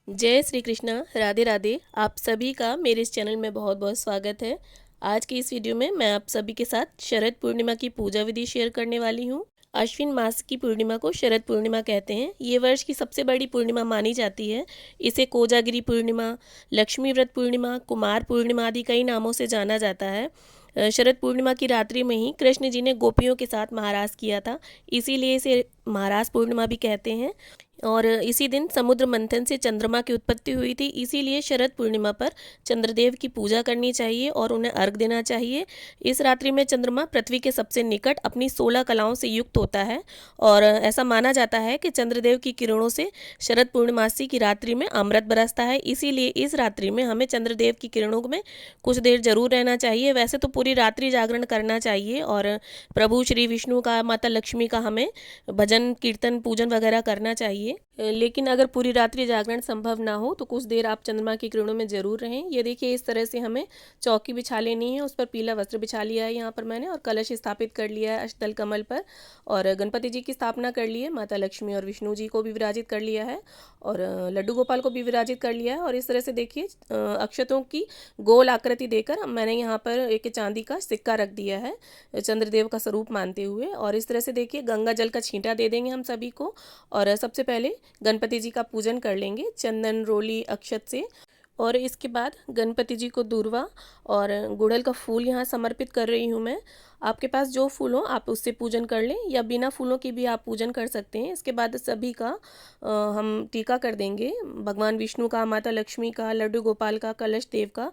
जय श्री कृष्णा। राधे राधे। आप सभी का मेरे इस चैनल में बहुत बहुत स्वागत है। आज की इस वीडियो में मैं आप सभी के साथ शरद पूर्णिमा की पूजा विधि शेयर करने वाली हूँ। अश्विन मास की पूर्णिमा को शरद पूर्णिमा कहते हैं। ये वर्ष की सबसे बड़ी पूर्णिमा मानी जाती है। इसे कोजागिरी पूर्णिमा, लक्ष्मी व्रत पूर्णिमा, कुमार पूर्णिमा आदि कई नामों से जाना जाता है। शरद पूर्णिमा की रात्रि में ही कृष्ण जी ने गोपियों के साथ महारास किया था, इसीलिए इसे महारास पूर्णिमा भी कहते हैं। और इसी दिन समुद्र मंथन से चंद्रमा की उत्पत्ति हुई थी, इसीलिए शरद पूर्णिमा पर चंद्रदेव की पूजा करनी चाहिए और उन्हें अर्घ देना चाहिए। इस रात्रि में चंद्रमा पृथ्वी के सबसे निकट अपनी 16 कलाओं से युक्त होता है और ऐसा माना जाता है कि चंद्रदेव की किरणों से शरद पूर्णिमासी की रात्रि में अमृत बरसता है। इसीलिए इस रात्रि में हमें चंद्रदेव की किरणों में कुछ देर जरूर रहना चाहिए। वैसे तो पूरी रात्रि जागरण करना चाहिए और प्रभु श्री विष्णु का, माता लक्ष्मी का हमें भजन कीर्तन पूजन वगैरह करना चाहिए। लेकिन अगर पूरी रात्रि जागरण संभव ना हो तो कुछ देर आप चंद्रमा की किरणों में जरूर रहें। ये देखिए, इस तरह से हमें चौकी बिछा लेनी है, उस पर पीला वस्त्र बिछा लिया है यहाँ पर मैंने, और कलश स्थापित कर लिया है अष्टदल कमल पर, और गणपति जी की स्थापना कर ली है, माता लक्ष्मी और विष्णु जी को भी विराजित कर लिया है, और लड्डू गोपाल को भी विराजित कर लिया है। और इस तरह से देखिए, अक्षतों की गोल आकृति देकर मैंने यहाँ पर एक चांदी का सिक्का रख दिया है चंद्रदेव का स्वरूप मानते हुए। और इस तरह से देखिए, गंगा जल का छींटा दे देंगे हम सभी को, और सबसे पहले गणपति जी का पूजन कर लेंगे चंदन रोली अक्षत से। और इसके बाद गणपति जी को दूर्वा और गुड़हल का फूल यहाँ समर्पित कर रही हूँ मैं। आपके पास जो फूल हो आप उससे पूजन कर लें, या बिना फूलों की भी आप पूजन कर सकते हैं। इसके बाद सभी का हम टीका कर देंगे, भगवान विष्णु का, माता लक्ष्मी का, लड्डू गोपाल का, कलश देव का।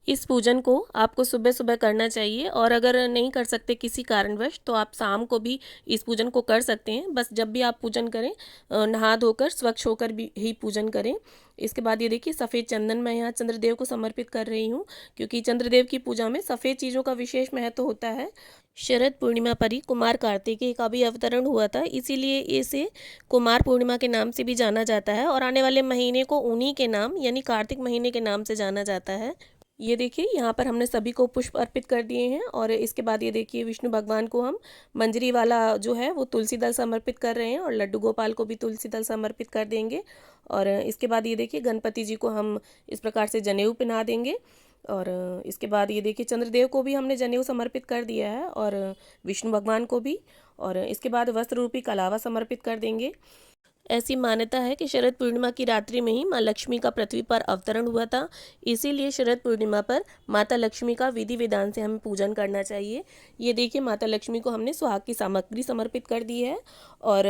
इस पूजन को आपको सुबह सुबह करना चाहिए, और अगर नहीं कर सकते किसी कारणवश तो आप शाम को भी इस पूजन को कर सकते हैं। बस जब भी आप पूजन करें नहा धोकर स्वच्छ होकर भी ही पूजन करें। इसके बाद ये देखिए, सफ़ेद चंदन मैं यहाँ चंद्रदेव को समर्पित कर रही हूँ, क्योंकि चंद्रदेव की पूजा में सफ़ेद चीज़ों का विशेष महत्व होता है। शरद पूर्णिमा पर ही कुमार कार्तिकेय का भी अवतरण हुआ था, इसीलिए इसे कुमार पूर्णिमा के नाम से भी जाना जाता है, और आने वाले महीने को उन्हीं के नाम यानी कार्तिक महीने के नाम से जाना जाता है। ये देखिए, यहाँ पर हमने सभी को पुष्प अर्पित कर दिए हैं, और इसके बाद ये देखिए, विष्णु भगवान को हम मंजरी वाला जो है वो तुलसी दल समर्पित कर रहे हैं, और लड्डू गोपाल को भी तुलसी दल समर्पित कर देंगे। और इसके बाद ये देखिए, गणपति जी को हम इस प्रकार से जनेऊ पहना देंगे। और इसके बाद ये देखिए, चंद्रदेव को भी हमने जनेऊ समर्पित कर दिया है, और विष्णु भगवान को भी। और इसके बाद वस्त्र रूपी कलावा समर्पित कर देंगे। ऐसी मान्यता है कि शरद पूर्णिमा की रात्रि में ही माँ लक्ष्मी का पृथ्वी पर अवतरण हुआ था, इसीलिए शरद पूर्णिमा पर माता लक्ष्मी का विधि विधान से हमें पूजन करना चाहिए। ये देखिए, माता लक्ष्मी को हमने सुहाग की सामग्री समर्पित कर दी है, और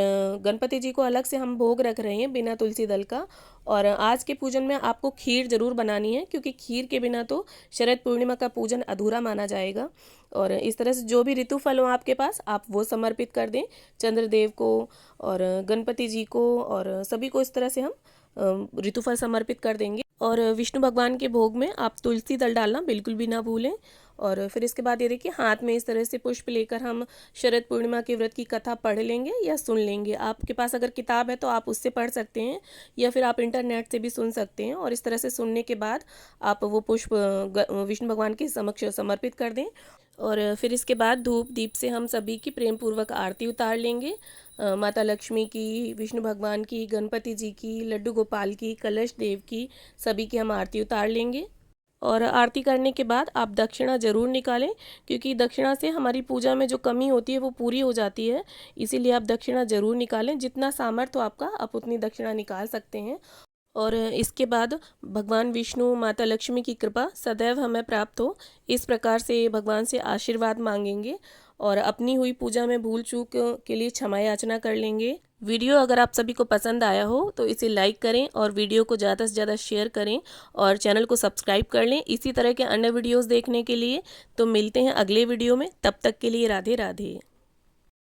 गणपति जी को अलग से हम भोग रख रहे हैं बिना तुलसी दल का। और आज के पूजन में आपको खीर जरूर बनानी है, क्योंकि खीर के बिना तो शरद पूर्णिमा का पूजन अधूरा माना जाएगा। और इस तरह से जो भी ऋतु फल हो आपके पास, आप वो समर्पित कर दें चंद्रदेव को और गणपति जी को, और सभी को इस तरह से हम ऋतुफल समर्पित कर देंगे। और विष्णु भगवान के भोग में आप तुलसी दल डालना बिल्कुल भी ना भूलें। और फिर इसके बाद ये देखिए, हाथ में इस तरह से पुष्प लेकर हम शरद पूर्णिमा के व्रत की कथा पढ़ लेंगे या सुन लेंगे। आपके पास अगर किताब है तो आप उससे पढ़ सकते हैं, या फिर आप इंटरनेट से भी सुन सकते हैं। और इस तरह से सुनने के बाद आप वो पुष्प विष्णु भगवान के समक्ष समर्पित कर दें। और फिर इसके बाद धूप दीप से हम सभी की प्रेम पूर्वक आरती उतार लेंगे। माता लक्ष्मी की, विष्णु भगवान की, गणपति जी की, लड्डू गोपाल की, कलश देव की, सभी की हम आरती उतार लेंगे। और आरती करने के बाद आप दक्षिणा जरूर निकालें, क्योंकि दक्षिणा से हमारी पूजा में जो कमी होती है वो पूरी हो जाती है। इसीलिए आप दक्षिणा जरूर निकालें, जितना सामर्थ्य हो आपका आप उतनी दक्षिणा निकाल सकते हैं। और इसके बाद भगवान विष्णु, माता लक्ष्मी की कृपा सदैव हमें प्राप्त हो, इस प्रकार से भगवान से आशीर्वाद मांगेंगे, और अपनी हुई पूजा में भूल चूक के लिए क्षमा याचना कर लेंगे। वीडियो अगर आप सभी को पसंद आया हो तो इसे लाइक करें, और वीडियो को ज़्यादा से ज़्यादा शेयर करें, और चैनल को सब्सक्राइब कर लें इसी तरह के अन्य वीडियोज़ देखने के लिए। तो मिलते हैं अगले वीडियो में, तब तक के लिए राधे राधे।